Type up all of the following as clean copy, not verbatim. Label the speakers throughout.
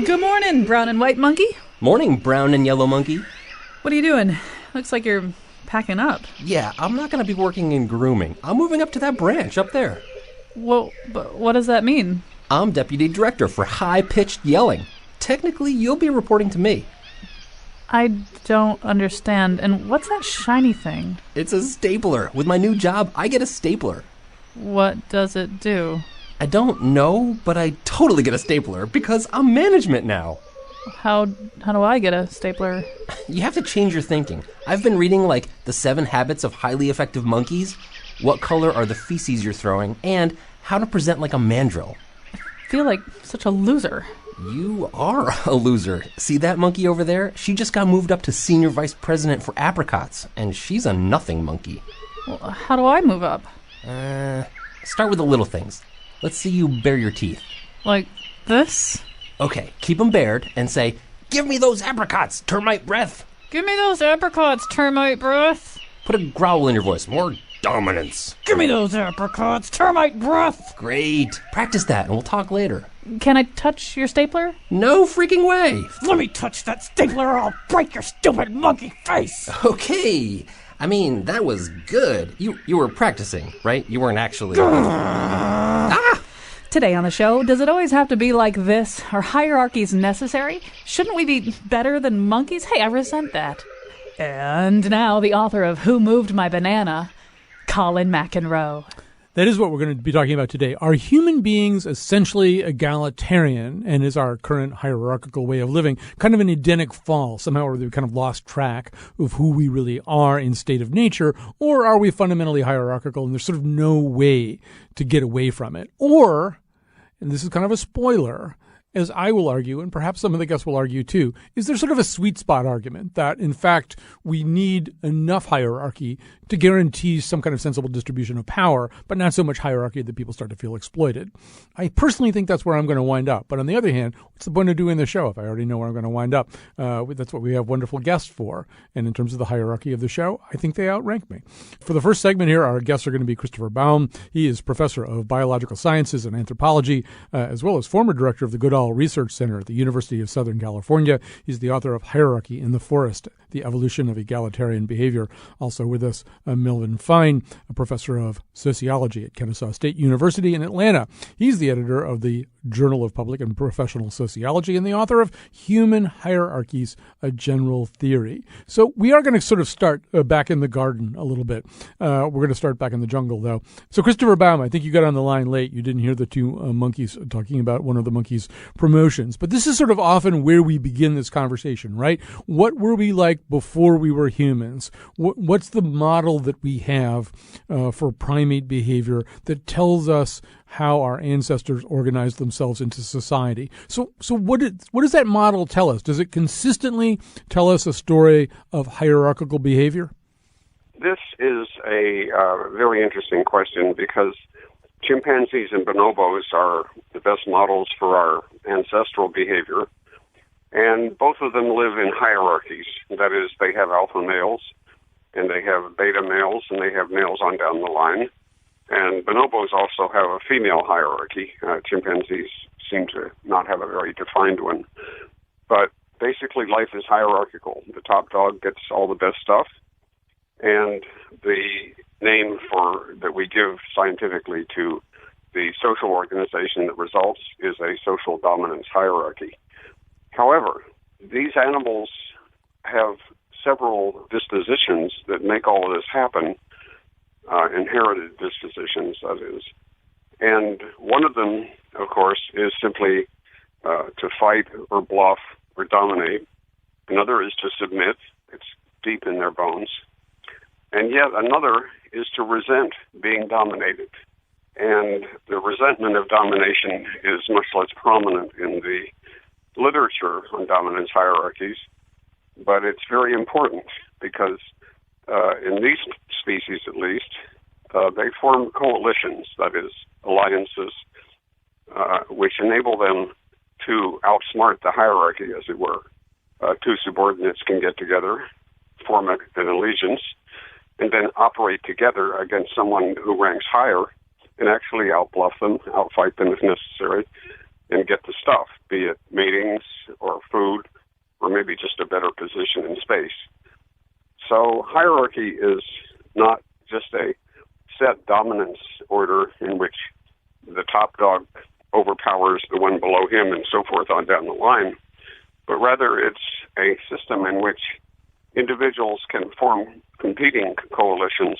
Speaker 1: Good morning, brown and white monkey.
Speaker 2: Morning, brown and yellow monkey.
Speaker 1: What are you doing? Looks like you're packing up.
Speaker 2: Yeah, I'm not going to be working in grooming. I'm moving up to that branch up there.
Speaker 1: Well, but what does that mean?
Speaker 2: I'm deputy director for high-pitched yelling. Technically, you'll be reporting to me.
Speaker 1: I don't understand. And what's that shiny thing?
Speaker 2: It's a stapler. With my new job, I get a stapler.
Speaker 1: What does it do?
Speaker 2: I don't know, but I totally get a stapler because I'm management now.
Speaker 1: How do I get a stapler?
Speaker 2: You have to change your thinking. I've been reading, like, The 7 Habits of Highly Effective Monkeys, what color are the feces you're throwing, and how to present like a mandrill.
Speaker 1: I feel like such a loser.
Speaker 2: You are a loser. See that monkey over there? She just got moved up to senior vice president for apricots, and she's a nothing monkey.
Speaker 1: Well, how do I move up?
Speaker 2: Start with the little things. Let's see you bare your teeth.
Speaker 1: Like this?
Speaker 2: Okay, keep them bared and say, "Give me those apricots, termite breath."
Speaker 1: Give me those apricots, termite breath.
Speaker 2: Put a growl in your voice. More dominance.
Speaker 1: Give me those apricots, termite breath.
Speaker 2: Great. Practice that and we'll talk later.
Speaker 1: Can I touch your stapler?
Speaker 2: No freaking way.
Speaker 1: Let me touch that stapler or I'll break your stupid monkey face.
Speaker 2: Okay. I mean, that was good. You were practicing, right? You weren't actually...
Speaker 1: Today on the show, does it always have to be like this? Are hierarchies necessary? Shouldn't we be better than monkeys? Hey, I resent that. And now the author of Who Moved My Banana, Colin McEnroe.
Speaker 3: That is what we're going to be talking about today. Are human beings essentially egalitarian, and is our current hierarchical way of living kind of an Edenic fall, somehow we've kind of lost track of who we really are in state of nature, or are we fundamentally hierarchical and there's sort of no way to get away from it? Or, and this is kind of a spoiler, as I will argue, and perhaps some of the guests will argue too, is there sort of a sweet spot argument that, in fact, we need enough hierarchy to guarantee some kind of sensible distribution of power, but not so much hierarchy that people start to feel exploited. I personally think that's where I'm going to wind up. But on the other hand, what's the point of doing the show if I already know where I'm going to wind up? That's what we have wonderful guests for. And in terms of the hierarchy of the show, I think they outrank me. For the first segment here, our guests are going to be Christopher Baum. He is professor of biological sciences and anthropology, as well as former director of the Goodall Research Center at the University of Southern California. He's the author of Hierarchy in the Forest, The Evolution of Egalitarian Behavior. Also with us, Melvin Fine, a professor of sociology at Kennesaw State University in Atlanta. He's the editor of the Journal of Public and Professional Sociology and the author of Human Hierarchies, A General Theory. So we are going to sort of start back in the garden a little bit. We're going to start back in the jungle, though. So Christopher Baum, I think you got on the line late. You didn't hear the two monkeys talking about one of the monkeys' promotions. But this is sort of often where we begin this conversation, right? What were we like before we were humans? What's the model that we have for primate behavior that tells us how our ancestors organized themselves into society? So what does that model tell us? Does it consistently tell us a story of hierarchical behavior?
Speaker 4: This is a very interesting question because chimpanzees and bonobos are the best models for our ancestral behavior, and both of them live in hierarchies. That is, they have alpha males, and they have beta males, and they have males on down the line. And bonobos also have a female hierarchy. Chimpanzees seem to not have a very defined one. But basically, life is hierarchical. The top dog gets all the best stuff, and the name that we give scientifically to the social organization that results is a social dominance hierarchy. However, these animals have several dispositions that make all of this happen, inherited dispositions, that is. And one of them, of course, is simply to fight or bluff or dominate. Another is to submit. It's deep in their bones. And yet another is to resent being dominated. And the resentment of domination is much less prominent in the literature on dominance hierarchies, but it's very important because in these species, at least, they form coalitions, that is, alliances, which enable them to outsmart the hierarchy, as it were. Two subordinates can get together, form an allegiance, and then operate together against someone who ranks higher and actually outbluff them, outfight them if necessary, and get the stuff, be it matings or food or maybe just a better position in space. So hierarchy is not just a set dominance order in which the top dog overpowers the one below him and so forth on down the line, but rather it's a system in which individuals can form competing coalitions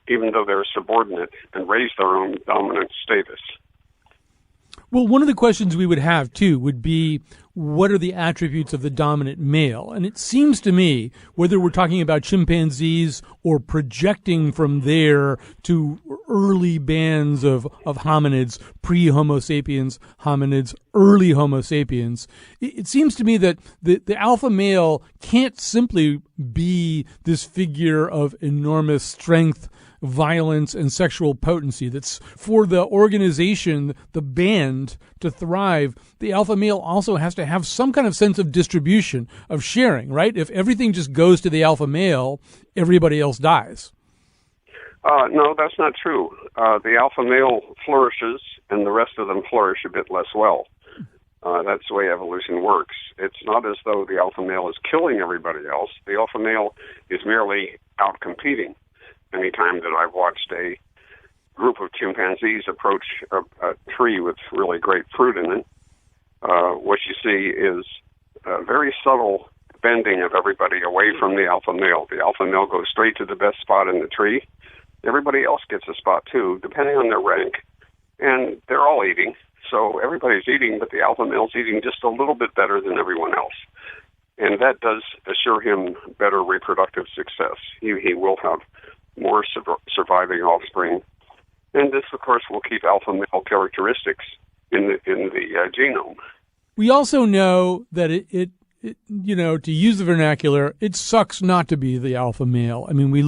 Speaker 4: even though they're subordinate and raise their own dominant status.
Speaker 3: Well, one of the questions we would have, too, would be, what are the attributes of the dominant male? And it seems to me, whether we're talking about chimpanzees or projecting from there to early bands of hominids, pre-Homo sapiens hominids, early Homo sapiens, it seems to me that the alpha male can't simply be this figure of enormous strength, violence, and sexual potency. That's for the organization, the band, to thrive. The alpha male also has to have some kind of sense of distribution, of sharing, right? If everything just goes to the alpha male, everybody else dies.
Speaker 4: No, that's not true. The alpha male flourishes, and the rest of them flourish a bit less well. That's the way evolution works. It's not as though the alpha male is killing everybody else. The alpha male is merely out-competing. Anytime that I've watched a group of chimpanzees approach a tree with really great fruit in it, what you see is a very subtle bending of everybody away from the alpha male. The alpha male goes straight to the best spot in the tree. Everybody else gets a spot too, depending on their rank. And they're all eating. So everybody's eating, but the alpha male's eating just a little bit better than everyone else. And that does assure him better reproductive success. He will have more surviving offspring. And this, of course, will keep alpha male characteristics in the genome.
Speaker 3: We also know that it to use the vernacular, it sucks not to be the alpha male. I mean, you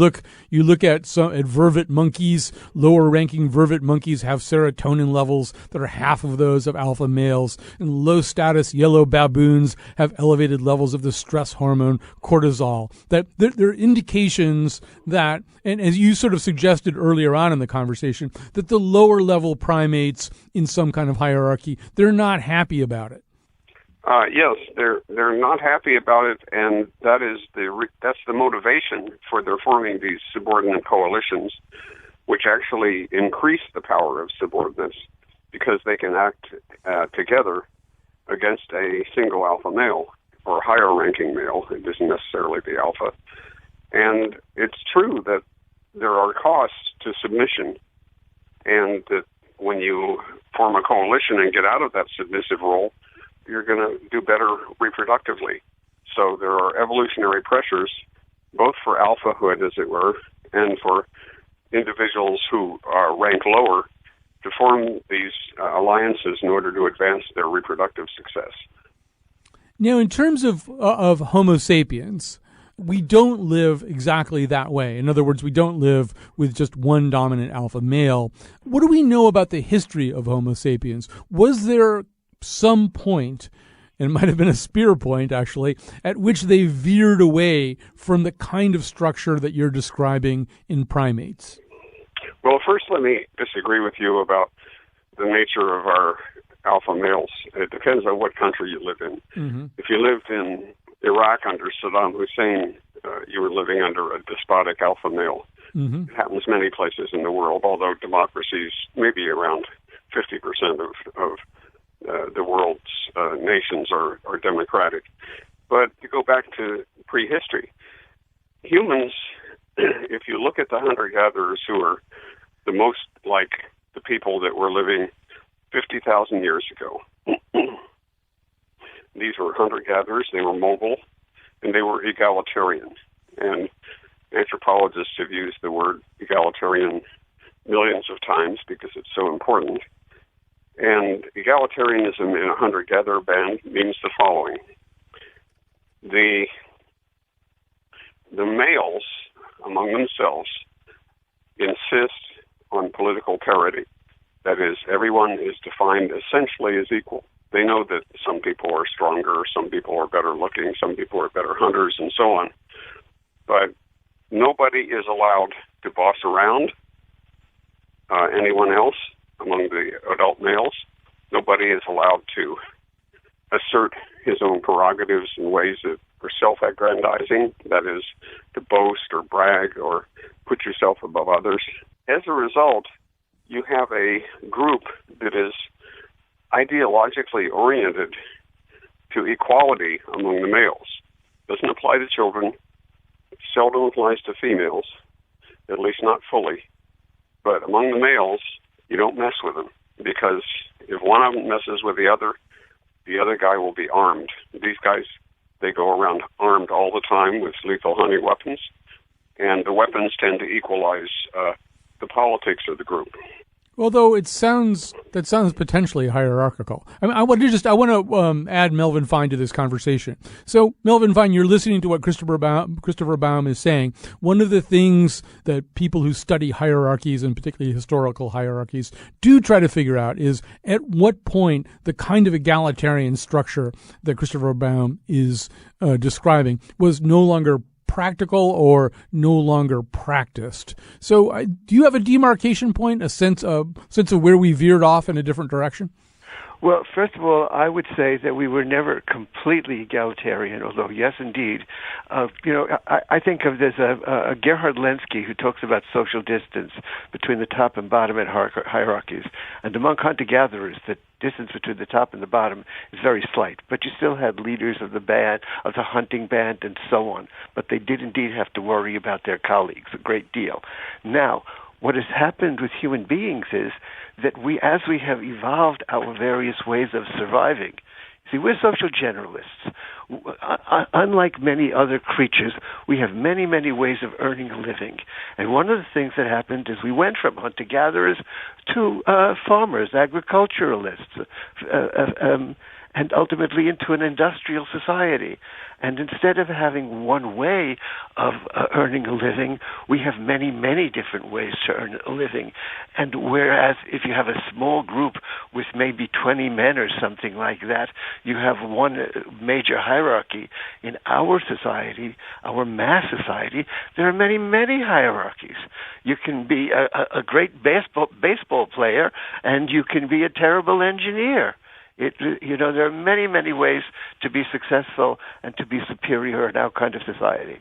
Speaker 3: look at vervet monkeys, lower ranking vervet monkeys have serotonin levels that are half of those of alpha males, and low status yellow baboons have elevated levels of the stress hormone cortisol. That there are indications that, and as you sort of suggested earlier on in the conversation, that the lower level primates in some kind of hierarchy, they're not happy about it.
Speaker 4: Yes, they're not happy about it, and that's the motivation for their forming these subordinate coalitions, which actually increase the power of subordinates because they can act together against a single alpha male or higher ranking male. It isn't necessarily the alpha. And it's true that there are costs to submission, and that when you form a coalition and get out of that submissive role, you're going to do better reproductively. So there are evolutionary pressures, both for alphahood, as it were, and for individuals who rank lower to form these alliances in order to advance their reproductive success.
Speaker 3: Now, in terms of Homo sapiens, we don't live exactly that way. In other words, we don't live with just one dominant alpha male. What do we know about the history of Homo sapiens? Was there some point, and it might have been a spear point actually, at which they veered away from the kind of structure that you're describing in primates?
Speaker 4: Well, first let me disagree with you about the nature of our alpha males. It depends on what country you live in. Mm-hmm. If you lived in Iraq under Saddam Hussein, you were living under a despotic alpha male. Mm-hmm. It happens many places in the world, although democracies, maybe around 50% of the world's nations are democratic. But to go back to prehistory, humans, if you look at the hunter-gatherers who are the most like the people that were living 50,000 years ago, these were hunter-gatherers, they were mobile, and they were egalitarian. And anthropologists have used the word egalitarian millions of times because it's so important. And egalitarianism in a hunter-gatherer band means the following. The males, among themselves, insist on political parity. That is, everyone is defined essentially as equal. They know that some people are stronger, some people are better looking, some people are better hunters, and so on. But nobody is allowed to boss around anyone else among the adult males. Nobody is allowed to assert his own prerogatives in ways that are self-aggrandizing, that is, to boast or brag or put yourself above others. As a result, you have a group that is ideologically oriented to equality among the males. Doesn't apply to children, seldom applies to females, at least not fully. But among the males, you don't mess with them, because if one of them messes with the other guy will be armed. These guys, they go around armed all the time with lethal hunting weapons, and the weapons tend to equalize the politics of the group.
Speaker 3: Although that sounds potentially hierarchical. I mean, I want to add Melvin Fine to this conversation. So, Melvin Fine, you're listening to what Christopher Baum is saying. One of the things that people who study hierarchies, and particularly historical hierarchies, do try to figure out is at what point the kind of egalitarian structure that Christopher Baum is describing was no longer practical or no longer practiced. So do you have a demarcation point, a sense of where we veered off in a different direction?
Speaker 5: Well, first of all, I would say that we were never completely egalitarian, although, yes, indeed. I think of this Gerhard Lenski, who talks about social distance between the top and bottom in hierarchies. And among hunter-gatherers, the distance between the top and the bottom is very slight. But you still had leaders of the band, of the hunting band, and so on. But they did indeed have to worry about their colleagues a great deal. Now, what has happened with human beings is that as we have evolved our various ways of surviving, see, we're social generalists. Unlike many other creatures, we have many, many ways of earning a living. And one of the things that happened is we went from hunter-gatherers to farmers, agriculturalists, and ultimately into an industrial society. And instead of having one way of earning a living, we have many, many different ways to earn a living. And whereas if you have a small group with maybe 20 men or something like that, you have one major hierarchy. In our society, our mass society, there are many, many hierarchies. You can be a great baseball player, and you can be a terrible engineer. There are many, many ways to be successful and to be superior in our kind of society.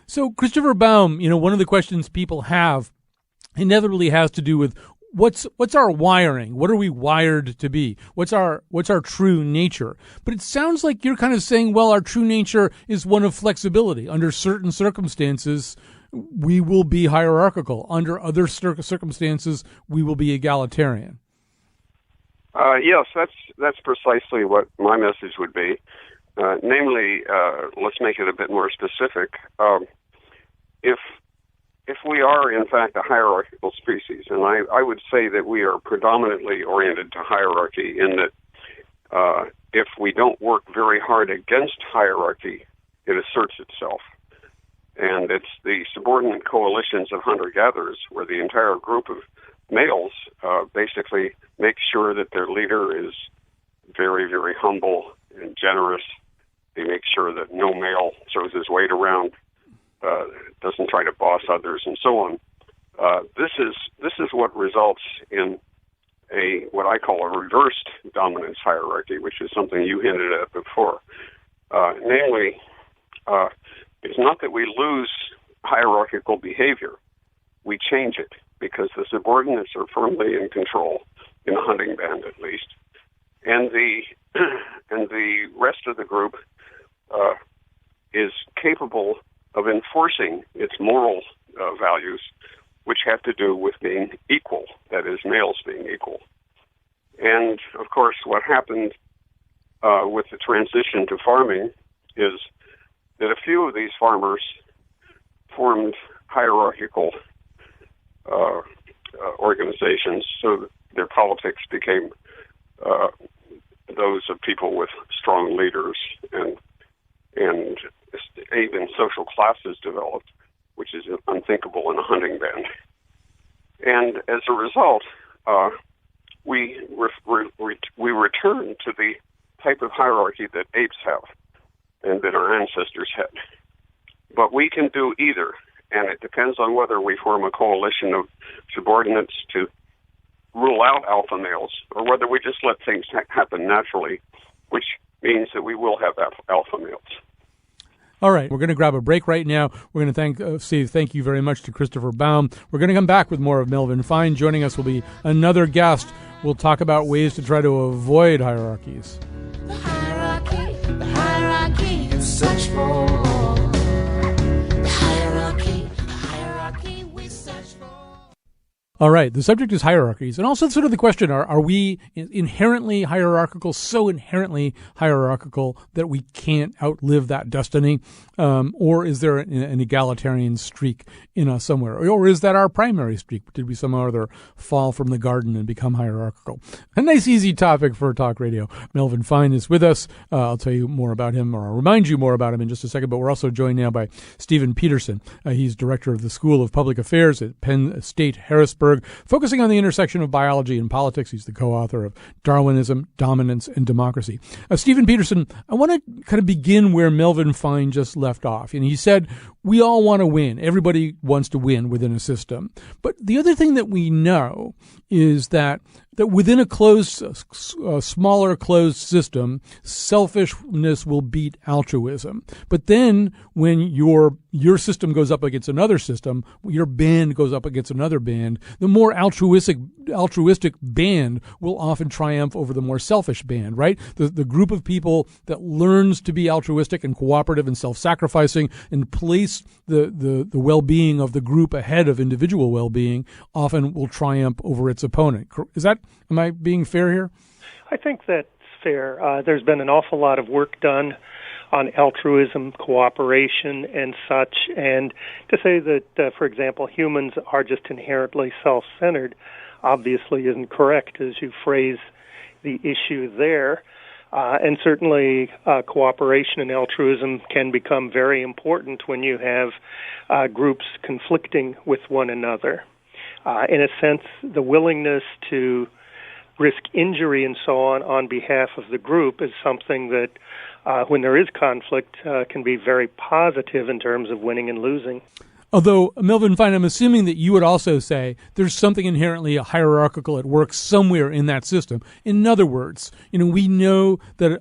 Speaker 3: So, Christopher Baum, one of the questions people have inevitably has to do with what's our wiring? What are we wired to be? What's our true nature? But it sounds like you're kind of saying, well, our true nature is one of flexibility. Under certain circumstances, we will be hierarchical. Under other circumstances, we will be egalitarian.
Speaker 4: Yes, that's precisely what my message would be. Namely, let's make it a bit more specific. If we are, in fact, a hierarchical species, and I would say that we are predominantly oriented to hierarchy in that if we don't work very hard against hierarchy, it asserts itself. And it's the subordinate coalitions of hunter-gatherers where the entire group of males basically make sure that their leader is very, very humble and generous. They make sure that no male throws his weight around, doesn't try to boss others, and so on. This is what results in what I call a reversed dominance hierarchy, which is something you hinted at before. Namely, it's not that we lose hierarchical behavior; we change it, because the subordinates are firmly in control, in a hunting band at least, and the rest of the group is capable of enforcing its moral values, which have to do with being equal, that is, males being equal. And, of course, what happened with the transition to farming is that a few of these farmers formed hierarchical organizations, so their politics became those of people with strong leaders, and even social classes developed, which is unthinkable in a hunting band. And as a result, we return to the type of hierarchy that apes have and that our ancestors had. But we can do either, and it depends on whether we form a coalition of subordinates to rule out alpha males, or whether we just let things happen naturally, which means that we will have alpha males.
Speaker 3: All right, we're going to grab a break right now. We're going to say thank you very much to Christopher Baum. We're going to come back with more of Melvin Fine. Joining us will be another guest. We'll talk about ways to try to avoid hierarchies.
Speaker 6: The hierarchy you search for. The hierarchy we search for.
Speaker 3: All right, the subject is hierarchies, and also sort of the question, are we inherently hierarchical, so inherently hierarchical that we can't outlive that destiny? Or is there an egalitarian streak in us somewhere? Or is that our primary streak? Did we somehow or other fall from the garden and become hierarchical? A nice, easy topic for talk radio. Melvin Fine is with us. I'll tell you more about him, or I'll remind you more about him in just a second, but we're also joined now by Stephen Peterson. He's director of the School of Public Affairs at Penn State Harrisburg, focusing on the intersection of biology and politics. He's the co-author of Darwinism, Dominance, and Democracy. Stephen Peterson, I want to kind of begin where Melvin Fine just left off. And he said, we all want to win. Everybody wants to win within a system. But the other thing that we know is that within a smaller closed system, selfishness will beat altruism. But then when your system goes up against another system, your band goes up against another band, the more altruistic band will often triumph over the more selfish band, right? The group of people that learns to be altruistic and cooperative and self-sacrificing and place the well-being of the group ahead of individual well-being often will triumph over its opponent. Am I being fair here?
Speaker 7: I think that's fair. There's been an awful lot of work done on altruism, cooperation, and such. And to say that, for example, humans are just inherently self-centered obviously isn't correct as you phrase the issue there. And certainly cooperation and altruism can become very important when you have groups conflicting with one another. In a sense, the willingness to risk injury and so on behalf of the group is something that, when there is conflict, can be very positive in terms of winning and losing.
Speaker 3: Although, Melvin Fine, I'm assuming that you would also say there's something inherently hierarchical at work somewhere in that system. In other words, we know that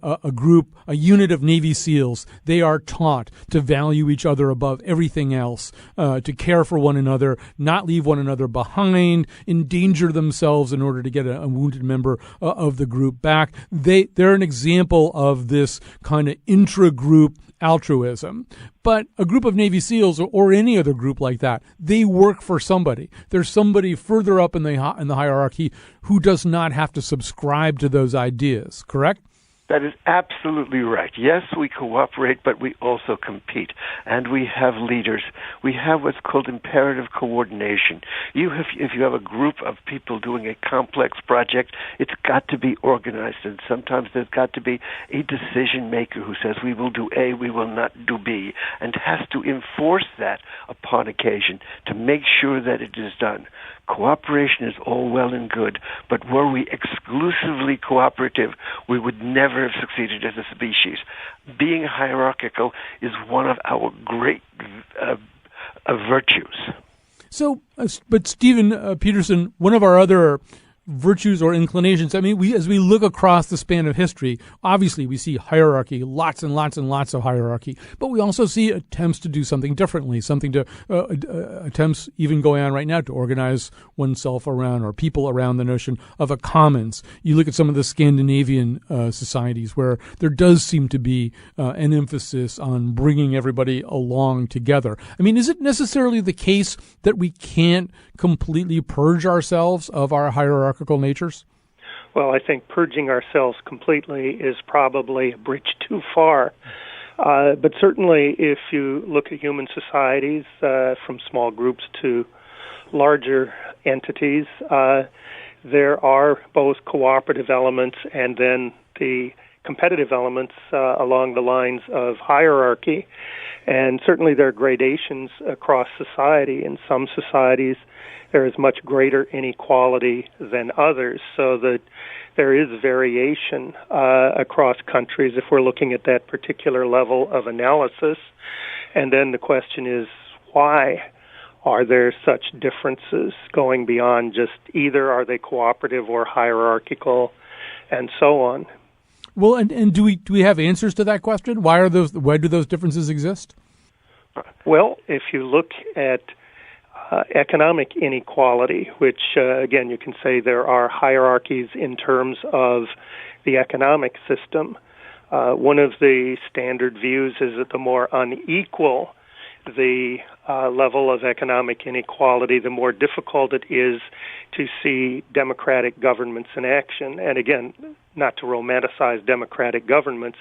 Speaker 3: a unit of Navy SEALs, they are taught to value each other above everything else, to care for one another, not leave one another behind, endanger themselves in order to get a wounded member of the group back. They're an example of this kind of intra-group altruism. But a group of Navy SEALs or any other group like that, they work for somebody. There's somebody further up in the hierarchy who does not have to subscribe to those ideas, correct?
Speaker 5: That is absolutely right. Yes, we cooperate, but we also compete. And we have leaders. We have what's called imperative coordination. If you have a group of people doing a complex project, it's got to be organized. And sometimes there's got to be a decision maker who says, we will do A, we will not do B, and has to enforce that upon occasion to make sure that it is done. Cooperation is all well and good, but were we exclusively cooperative, we would never have succeeded as a species. Being hierarchical is one of our great virtues.
Speaker 3: So, but Stephen Peterson, one of our other virtues or inclinations, as we look across the span of history, obviously we see hierarchy, lots and lots and lots of hierarchy, but we also see attempts to do something differently, attempts even going on right now to organize oneself around or people around the notion of a commons. You look at some of the Scandinavian societies where there does seem to be an emphasis on bringing everybody along together. Is it necessarily the case that we can't completely purge ourselves of our hierarchical natures?
Speaker 7: Well, I think purging ourselves completely is probably a bridge too far. But certainly if you look at human societies, from small groups to larger entities, there are both cooperative elements and then the competitive elements along the lines of hierarchy. And certainly there are gradations across society. In some societies, there is much greater inequality than others, so that there is variation across countries if we're looking at that particular level of analysis. And then the question is, why are there such differences going beyond just either are they cooperative or hierarchical, and so on.
Speaker 3: Well, and do we have answers to that question? Why do those differences exist?
Speaker 7: Well, if you look at economic inequality, which again you can say there are hierarchies in terms of the economic system. One of the standard views is that the more unequal the level of economic inequality, the more difficult it is to see democratic governments in action. And again, not to romanticize democratic governments,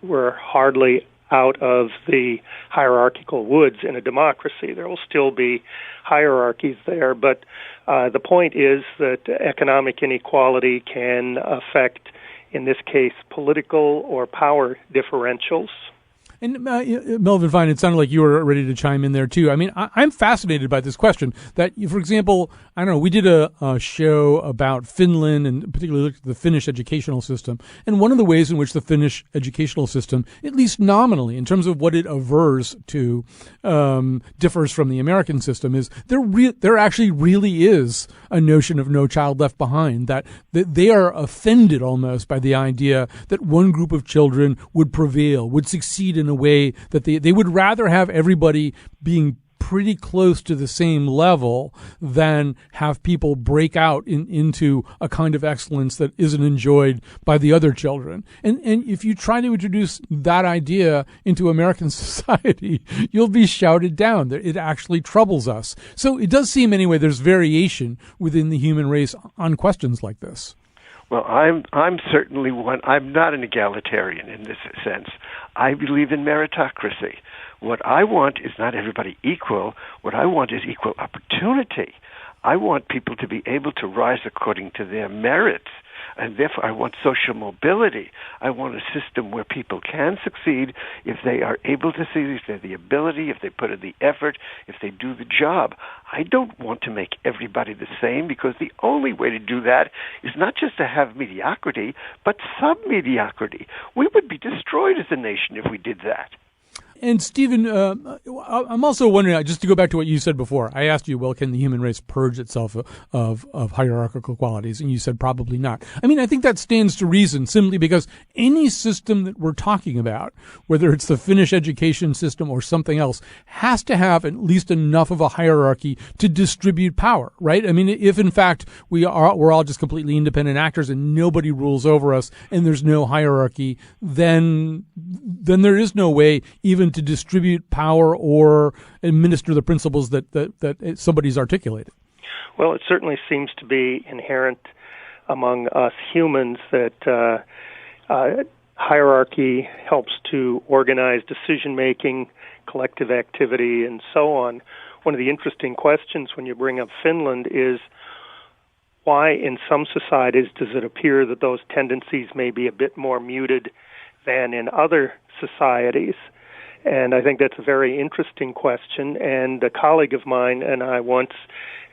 Speaker 7: we're hardly out of the hierarchical woods in a democracy. There will still be hierarchies there, but the point is that economic inequality can affect, in this case, political or power differentials.
Speaker 3: And Melvin Fine, it sounded like you were ready to chime in there too. I mean, I'm fascinated by this question. That, for example, I don't know, we did a show about Finland and particularly looked at the Finnish educational system. And one of the ways in which the Finnish educational system, at least nominally, in terms of what it avers to, differs from the American system is there actually really is a notion of no child left behind. That they are offended almost by the idea that one group of children would prevail, would succeed in a way that they would rather have everybody being pretty close to the same level than have people break out into a kind of excellence that isn't enjoyed by the other children. And if you try to introduce that idea into American society, you'll be shouted down. It actually troubles us. So it does seem anyway there's variation within the human race on questions like this.
Speaker 5: Well, I'm certainly one. I'm not an egalitarian in this sense. I believe in meritocracy. What I want is not everybody equal. What I want is equal opportunity. I want people to be able to rise according to their merits. And therefore, I want social mobility. I want a system where people can succeed if they are able to succeed, if they have the ability, if they put in the effort, if they do the job. I don't want to make everybody the same, because the only way to do that is not just to have mediocrity, but sub-mediocrity. We would be destroyed as a nation if we did that.
Speaker 3: And Stephen, I'm also wondering, just to go back to what you said before, I asked you, well, can the human race purge itself of hierarchical qualities? And you said probably not. I mean, I think that stands to reason simply because any system that we're talking about, whether it's the Finnish education system or something else, has to have at least enough of a hierarchy to distribute power, right? I mean, if in fact we're all just completely independent actors and nobody rules over us and there's no hierarchy, then there is no way even to distribute power or administer the principles that somebody's articulated.
Speaker 7: Well, it certainly seems to be inherent among us humans that hierarchy helps to organize decision-making, collective activity, and so on. One of the interesting questions when you bring up Finland is why in some societies does it appear that those tendencies may be a bit more muted than in other societies? And I think that's a very interesting question, and a colleague of mine and I once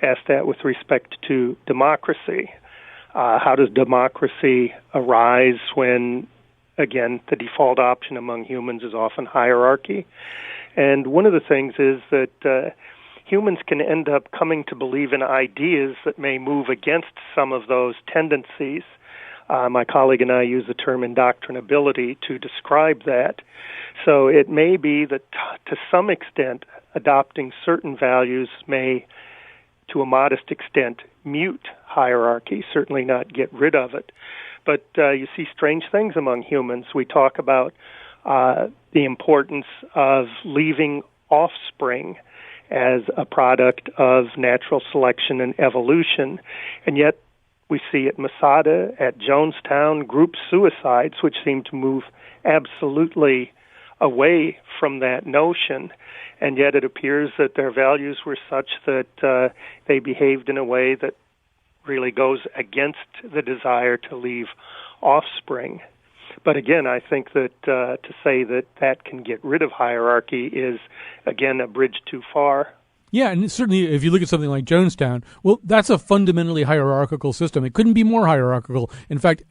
Speaker 7: asked that with respect to democracy. How does democracy arise when, again, the default option among humans is often hierarchy? And one of the things is that humans can end up coming to believe in ideas that may move against some of those tendencies. My colleague and I use the term indoctrinability to describe that. So it may be that to some extent, adopting certain values may, to a modest extent, mute hierarchy, certainly not get rid of it. But you see strange things among humans. We talk about the importance of leaving offspring as a product of natural selection and evolution, and yet we see at Masada, at Jonestown, group suicides, which seem to move absolutely away from that notion, and yet it appears that their values were such that they behaved in a way that really goes against the desire to leave offspring. But again, I think that to say that can get rid of hierarchy is, again, a bridge too far.
Speaker 3: Yeah, and certainly if you look at something like Jonestown, well, that's a fundamentally hierarchical system. It couldn't be more hierarchical. In fact,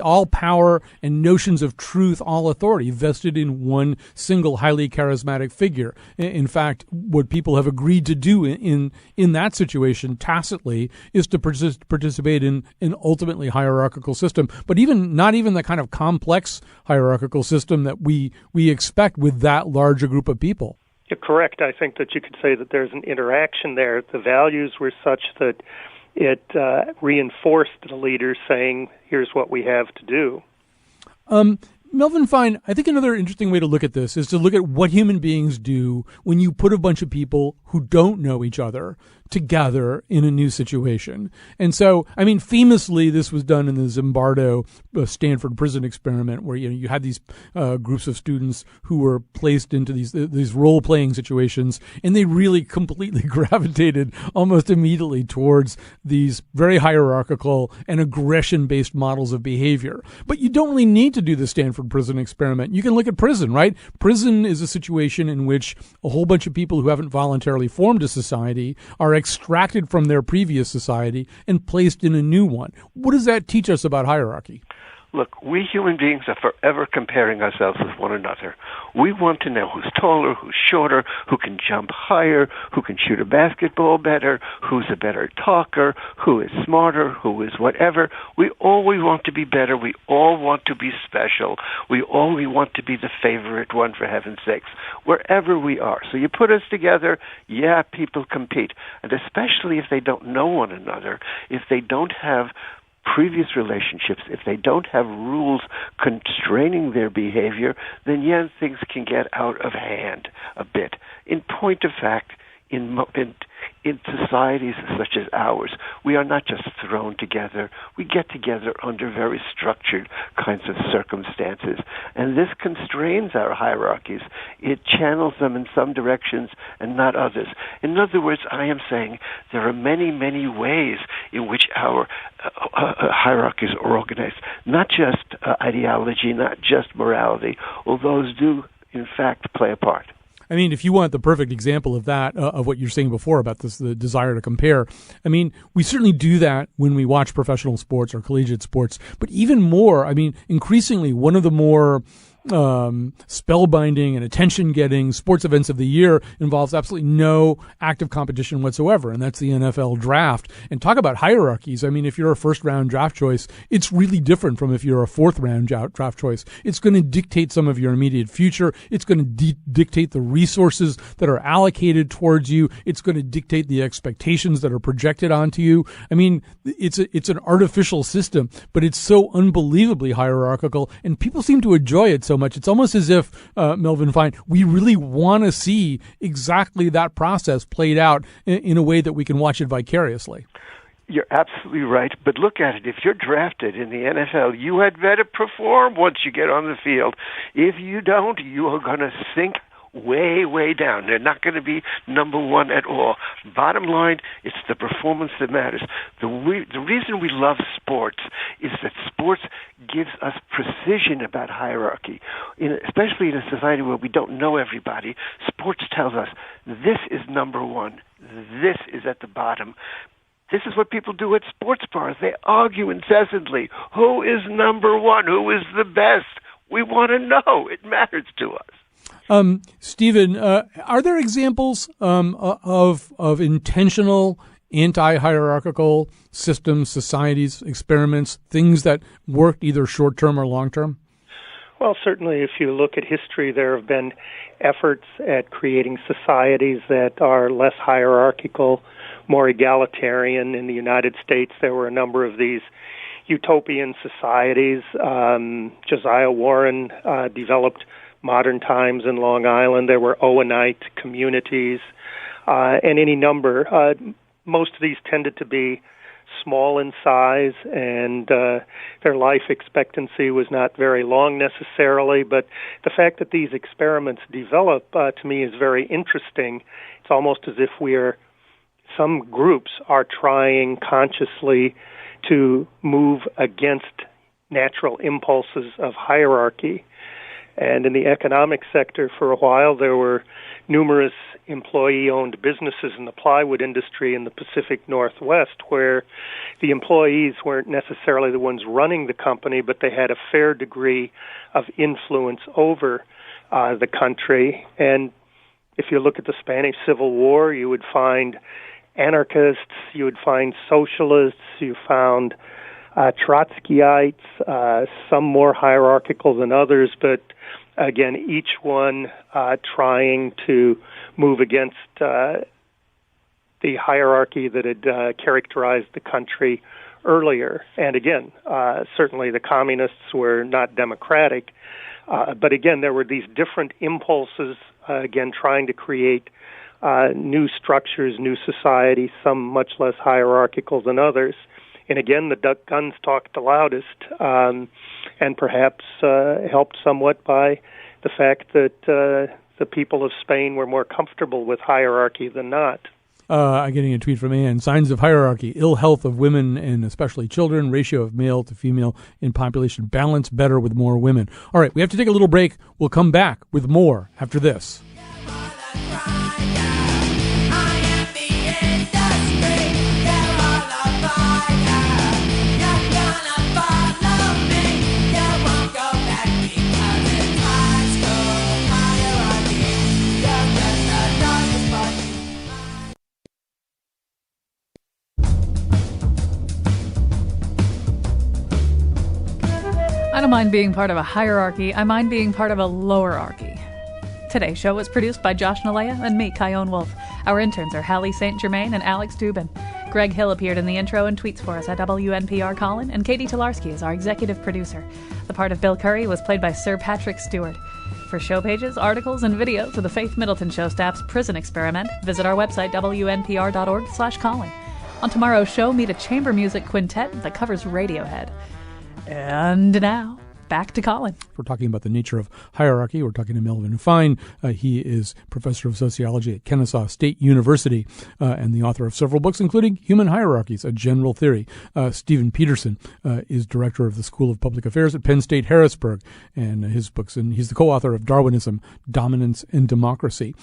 Speaker 3: all power and notions of truth, all authority vested in one single highly charismatic figure. In fact, what people have agreed to do in that situation tacitly is to participate in an ultimately hierarchical system, but not even the kind of complex hierarchical system that we expect with that larger group of people.
Speaker 7: You're correct. I think that you could say that there's an interaction there. The values were such that it reinforced the leaders saying, here's what we have to do.
Speaker 3: Melvin Fine, I think another interesting way to look at this is to look at what human beings do when you put a bunch of people who don't know each other together in a new situation. And so, I mean, famously, this was done in the Zimbardo Stanford prison experiment, where you had these groups of students who were placed into these role-playing situations, and they really completely gravitated almost immediately towards these very hierarchical and aggression-based models of behavior. But you don't really need to do the Stanford prison experiment. You can look at prison, right? Prison is a situation in which a whole bunch of people who haven't voluntarily formed a society are extracted from their previous society and placed in a new one. What does that teach us about hierarchy?
Speaker 5: Look, we human beings are forever comparing ourselves with one another. We want to know who's taller, who's shorter, who can jump higher, who can shoot a basketball better, who's a better talker, who is smarter, who is whatever. We always want to be better. We all want to be special. We always want to be the favorite one, for heaven's sakes, wherever we are. So you put us together, yeah, people compete. And especially if they don't know one another, if they don't have previous relationships, if they don't have rules constraining their behavior, then yes, things can get out of hand a bit. In point of fact, in societies such as ours, we are not just thrown together. We get together under very structured kinds of circumstances. And this constrains our hierarchies. It channels them in some directions and not others. In other words, I am saying there are many, many ways in which our hierarchies are organized. Not just ideology, not just morality, although those do, in fact, play a part.
Speaker 3: I mean, if you want the perfect example of that, of what you're saying before about this, the desire to compare, I mean, we certainly do that when we watch professional sports or collegiate sports. But even more, I mean, increasingly, one of the more spellbinding and attention-getting sports events of the year involves absolutely no active competition whatsoever, and that's the NFL draft. And talk about hierarchies. I mean, if you're a first-round draft choice, it's really different from if you're a fourth-round draft choice. It's going to dictate some of your immediate future. It's going to dictate the resources that are allocated towards you. It's going to dictate the expectations that are projected onto you. I mean, it's an artificial system, but it's so unbelievably hierarchical, and people seem to enjoy it so much. It's almost as if, Melvin Fine, we really want to see exactly that process played out in a way that we can watch it vicariously.
Speaker 5: You're absolutely right, but look at it. If you're drafted in the NFL, you had better perform once you get on the field. If you don't, you are going to sink way, way down. They're not going to be number one at all. Bottom line, it's the performance that matters. The reason we love sports is that sports gives us precision about hierarchy. Especially in a society where we don't know everybody, sports tells us this is number one, this is at the bottom. This is what people do at sports bars. They argue incessantly. Who is number one? Who is the best? We want to know. It matters to us.
Speaker 3: Stephen, are there examples of intentional anti-hierarchical systems, societies, experiments, things that worked either short-term or long-term?
Speaker 7: Well, certainly if you look at history, there have been efforts at creating societies that are less hierarchical, more egalitarian. In the United States, there were a number of these utopian societies. Josiah Warren developed Modern Times in Long Island. There were Owenite communities, and any number. Most of these tended to be small in size, and their life expectancy was not very long necessarily. But the fact that these experiments develop, to me, is very interesting. It's almost as if some groups are trying consciously to move against natural impulses of hierarchy. And in the economic sector, for a while, there were numerous employee-owned businesses in the plywood industry in the Pacific Northwest where the employees weren't necessarily the ones running the company, but they had a fair degree of influence over the country. And if you look at the Spanish Civil War, you would find anarchists, you would find socialists, you found Trotskyites, some more hierarchical than others, but again, each one trying to move against the hierarchy that had characterized the country earlier. And again, certainly the communists were not democratic, but again, there were these different impulses, again, trying to create new structures, new societies, some much less hierarchical than others. And again, the guns talked the loudest, and perhaps helped somewhat by the fact that the people of Spain were more comfortable with hierarchy than not.
Speaker 3: I'm getting a tweet from Anne. Signs of hierarchy: ill health of women and especially children, ratio of male to female in population, balance better with more women. All right, we have to take a little break. We'll come back with more after this.
Speaker 1: I don't mind being part of a hierarchy. I mind being part of a lowerarchy. Today's show was produced by Josh Nalea and me, Kyone Wolf. Our interns are Hallie St. Germain and Alex Dubin. Greg Hill appeared in the intro and tweets for us at WNPR Colin, and Katie Tolarski is our executive producer. The part of Bill Curry was played by Sir Patrick Stewart. For show pages, articles, and videos of the Faith Middleton Show staff's prison experiment, visit our website, wnpr.org/Colin. On tomorrow's show, meet a chamber music quintet that covers Radiohead. And now, back to Colin.
Speaker 3: We're talking about the nature of hierarchy. We're talking to Melvin Fine. He is professor of sociology at Kennesaw State University and the author of several books, including Human Hierarchies, A General Theory. Stephen Peterson is director of the School of Public Affairs at Penn State Harrisburg, and his books, and he's the co-author of Darwinism, Dominance, and Democracy.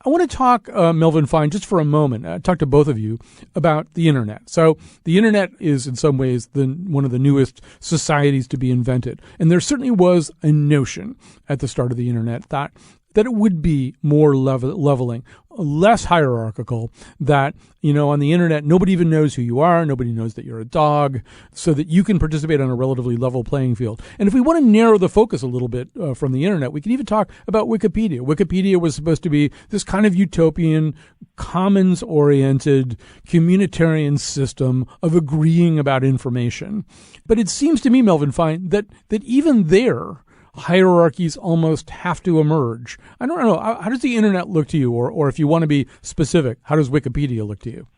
Speaker 3: I want to talk, Melvin Fine, just for a moment, talk to both of you about the Internet. So the Internet is in some ways one of the newest societies to be invented. And there certainly was a notion at the start of the Internet that it would be more leveling, less hierarchical, that, on the Internet, nobody even knows who you are, nobody knows that you're a dog, so that you can participate on a relatively level playing field. And if we want to narrow the focus a little bit from the Internet, we can even talk about Wikipedia. Wikipedia was supposed to be this kind of utopian, commons-oriented, communitarian system of agreeing about information. But it seems to me, Melvin Fine, that even there, hierarchies almost have to emerge. I don't know. How does the Internet look to you? Or if you want to be specific, how does Wikipedia look to you?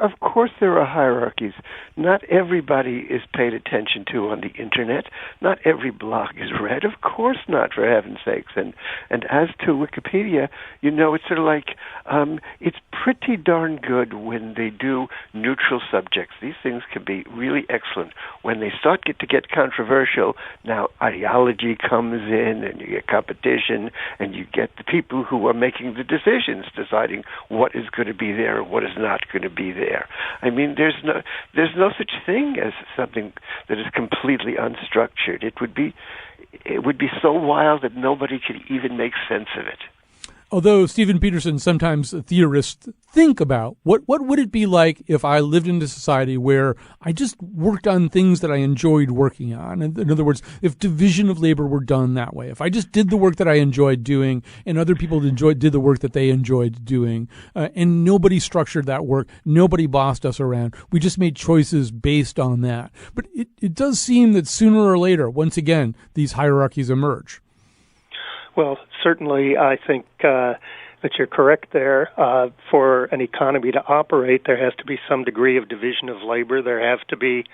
Speaker 5: Of course there are hierarchies. Not everybody is paid attention to on the Internet. Not every blog is read. Of course not, for heaven's sakes. And as to Wikipedia, it's sort of like, it's pretty darn good when they do neutral subjects. These things can be really excellent. When they start to get controversial, now ideology comes in, and you get competition, and you get the people who are making the decisions deciding what is going to be there and what is not going to be there. I mean, there's no such thing as something that is completely unstructured. It would be so wild that nobody could even make sense of it.
Speaker 3: Although Stephen Peterson, sometimes theorists think about what would it be like if I lived in a society where I just worked on things that I enjoyed working on. In other words, if division of labor were done that way, if I just did the work that I enjoyed doing and other people did the work that they enjoyed doing, and nobody structured that work, nobody bossed us around, we just made choices based on that. But it does seem that sooner or later, once again, these hierarchies emerge.
Speaker 7: Well, certainly I think that you're correct there. For an economy to operate, there has to be some degree of division of labor. There have to be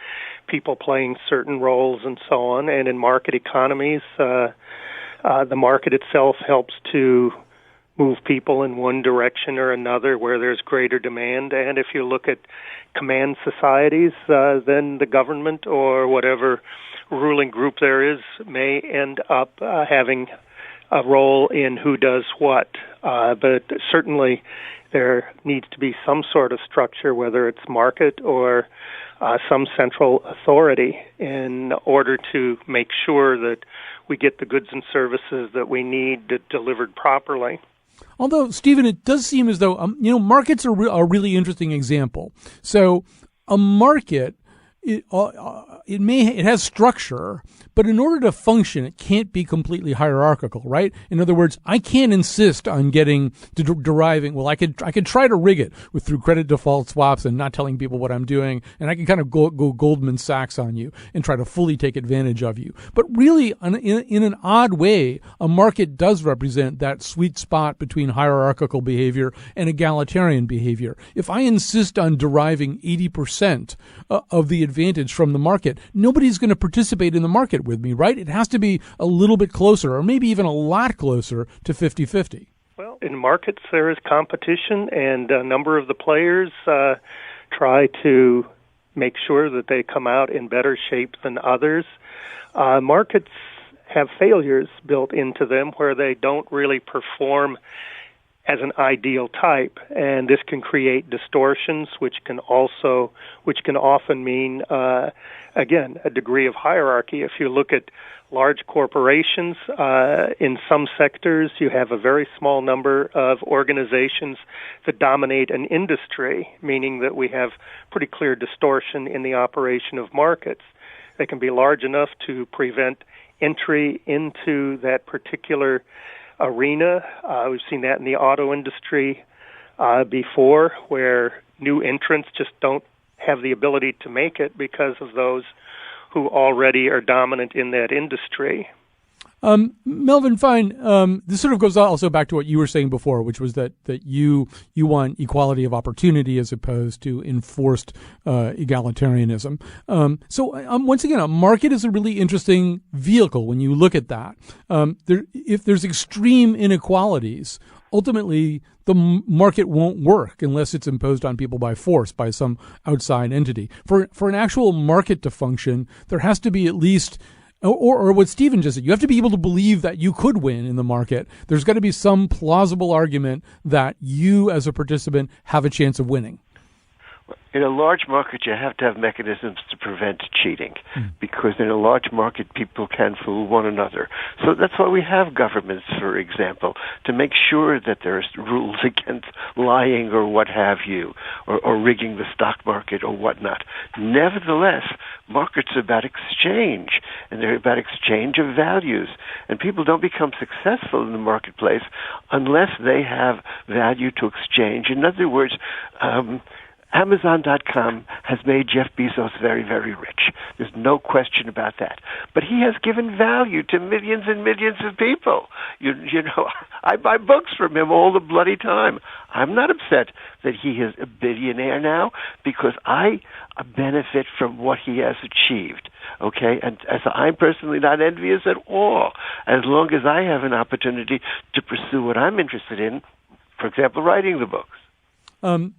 Speaker 7: people playing certain roles and so on. And in market economies, the market itself helps to move people in one direction or another where there's greater demand. And if you look at command societies, then the government or whatever ruling group there is may end up having a role in who does what. But certainly there needs to be some sort of structure, whether it's market or some central authority, in order to make sure that we get the goods and services that we need delivered properly.
Speaker 3: Although, Stephen, it does seem as though, markets are a really interesting example. So a market, it has structure, but in order to function, it can't be completely hierarchical, right? In other words, I can't insist on deriving. Well, I could try to rig it through credit default swaps and not telling people what I'm doing, and I can kind of go Goldman Sachs on you and try to fully take advantage of you. But really, in an odd way, a market does represent that sweet spot between hierarchical behavior and egalitarian behavior. If I insist on deriving 80% of the advantage from the market, nobody's going to participate in the market with me, right? It has to be a little bit closer, or maybe even a lot closer to 50-50.
Speaker 7: Well, in markets there is competition, and a number of the players try to make sure that they come out in better shape than others. Markets have failures built into them where they don't really perform as an ideal type, and this can create distortions, which can often mean, again, a degree of hierarchy. If you look at large corporations, in some sectors, you have a very small number of organizations that dominate an industry, meaning that we have pretty clear distortion in the operation of markets. They can be large enough to prevent entry into that particular arena. We've seen that in the auto industry before, where new entrants just don't have the ability to make it because of those who already are dominant in that industry.
Speaker 3: Melvin Fine, this sort of goes also back to what you were saying before, which was that you want equality of opportunity as opposed to enforced egalitarianism. So once again, a market is a really interesting vehicle when you look at that. If there's extreme inequalities, ultimately the market won't work unless it's imposed on people by force, by some outside entity. For an actual market to function, there has to be at least, or what Stephen just said, you have to be able to believe that you could win in the market. There's got to be some plausible argument that you as a participant have a chance of winning.
Speaker 5: In a large market, you have to have mechanisms to prevent cheating, because in a large market, people can fool one another. So that's why we have governments, for example, to make sure that there's rules against lying or what have you, or rigging the stock market or whatnot. Nevertheless, markets are about exchange, and they're about exchange of values. And people don't become successful in the marketplace unless they have value to exchange. In other words, Amazon.com has made Jeff Bezos very, very rich. There's no question about that. But he has given value to millions and millions of people. You know, I buy books from him all the bloody time. I'm not upset that he is a billionaire now, because I benefit from what he has achieved. Okay? And as I'm personally not envious at all, as long as I have an opportunity to pursue what I'm interested in, for example, writing the books.
Speaker 3: I'm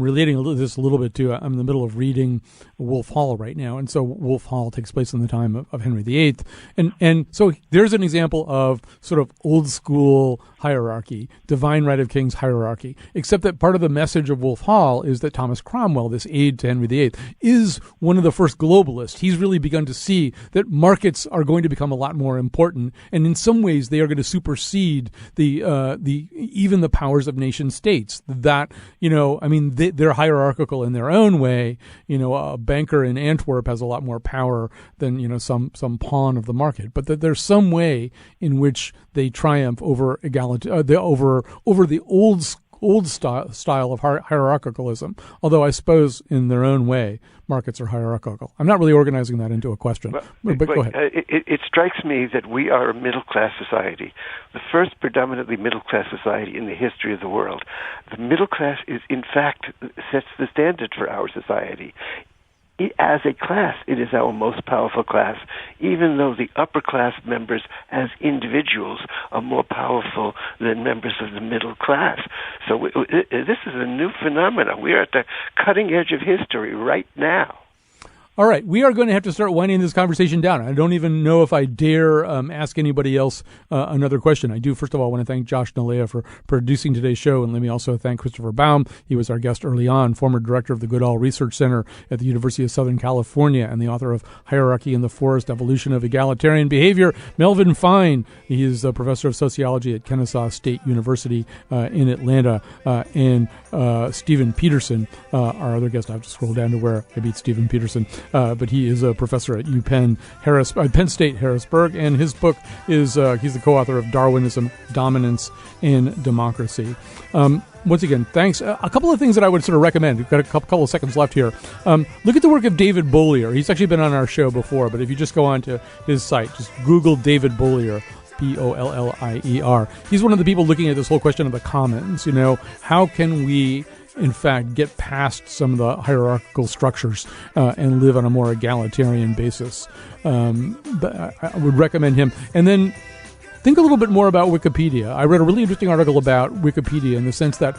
Speaker 3: relating this a little bit to, I'm in the middle of reading Wolf Hall right now. And so Wolf Hall takes place in the time of Henry VIII. And so there's an example of sort of old school hierarchy, divine right of kings hierarchy, except that part of the message of Wolf Hall is that Thomas Cromwell, this aide to Henry VIII, is one of the first globalists. He's really begun to see that markets are going to become a lot more important. And in some ways, they are going to supersede even the powers of nation states. That, they're hierarchical in their own way. A banker in Antwerp has a lot more power than, some pawn of the market. But that there's some way in which they triumph over over the old style of hierarchicalism. Although I suppose in their own way, markets are hierarchical. I'm not really organizing that into a question, but go ahead.
Speaker 5: It strikes me that we are a middle-class society, the first predominantly middle-class society in the history of the world. The middle class is, in fact, sets the standard for our society. As a class, it is our most powerful class, even though the upper class members as individuals are more powerful than members of the middle class. So this is a new phenomenon. We are at the cutting edge of history right now.
Speaker 3: All right, we are going to have to start winding this conversation down. I don't even know if I dare ask anybody else another question. I do, first of all, want to thank Josh Nalea for producing today's show, and let me also thank Christopher Baum. He was our guest early on, former director of the Goodall Research Center at the University of Southern California and the author of Hierarchy in the Forest, Evolution of Egalitarian Behavior. Melvin Fine, he is a professor of sociology at Kennesaw State University in Atlanta, and Stephen Peterson, our other guest. I have to scroll down to where I beat Stephen Peterson. But he is a professor at Penn State Harrisburg, and his book is he's the co-author of Darwinism, Dominance, and Democracy. Once again, thanks. A couple of things that I would sort of recommend. We've got a couple of seconds left here. Look at the work of David Bollier. He's actually been on our show before, but if you just go on to his site, just Google David Bollier. Bollier. He's one of the people looking at this whole question of the commons. How can we in fact, get past some of the hierarchical structures and live on a more egalitarian basis. But I would recommend him. And then think a little bit more about Wikipedia. I read a really interesting article about Wikipedia in the sense that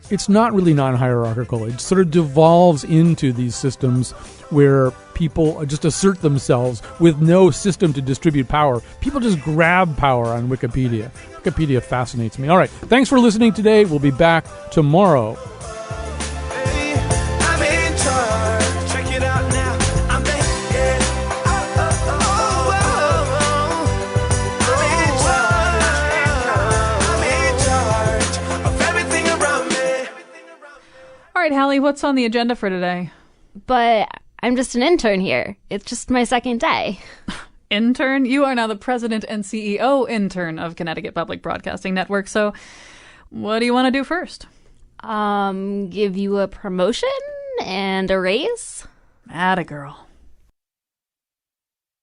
Speaker 3: it's not really non-hierarchical. It sort of devolves into these systems where people just assert themselves with no system to distribute power. People just grab power on Wikipedia. Wikipedia fascinates me. All right, thanks for listening today. We'll be back tomorrow.
Speaker 1: All right, Hallie, what's on the agenda for today?
Speaker 6: But I'm just an intern here. It's just my second day.
Speaker 1: Intern? You are now the president and CEO intern of Connecticut Public Broadcasting Network. So what do you want to do first?
Speaker 6: Give you a promotion and a raise?
Speaker 1: Atta girl.